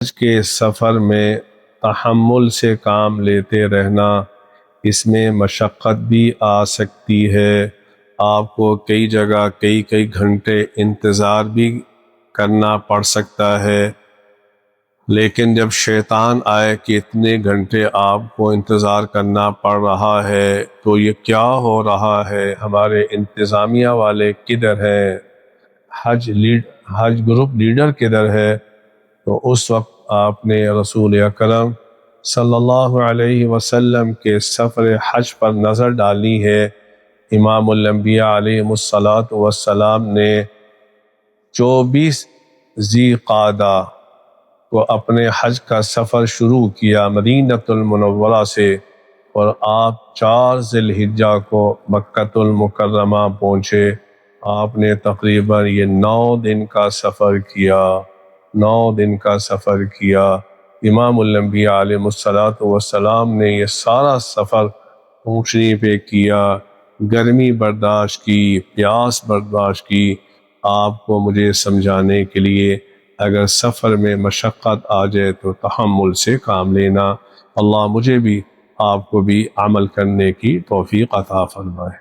حج کے سفر میں تحمل سے کام لیتے رہنا، اس میں مشقت بھی آ سکتی ہے۔ آپ کو کئی جگہ کئی گھنٹے انتظار بھی کرنا پڑ سکتا ہے، لیکن جب شیطان آئے کہ اتنے گھنٹے آپ کو انتظار کرنا پڑ رہا ہے تو یہ کیا ہو رہا ہے، ہمارے انتظامیہ والے کدھر ہیں، حج گروپ لیڈر کدھر ہے؟ تو اس وقت آپ نے رسول اکرم صلی اللہ علیہ وسلم کے سفر حج پر نظر ڈالی ہے۔ امام الانبیاء علیہ السلام نے 24 ذی قعدہ کو اپنے حج کا سفر شروع کیا مدینہ المنورہ سے، اور آپ 4 ذی الحجہ کو مکہ المکرمہ پہنچے۔ آپ نے تقریباً یہ 9 دن کا سفر کیا، 9 دن کا سفر کیا۔ امام الانبیاء علیہ السلام نے یہ سارا سفر اونٹنی پہ کیا، گرمی برداشت کی، پیاس برداشت کی، آپ کو مجھے سمجھانے کے لیے اگر سفر میں مشقت آ جائے تو تحمل سے کام لینا۔ اللہ مجھے بھی آپ کو بھی عمل کرنے کی توفیق عطا فرمائے۔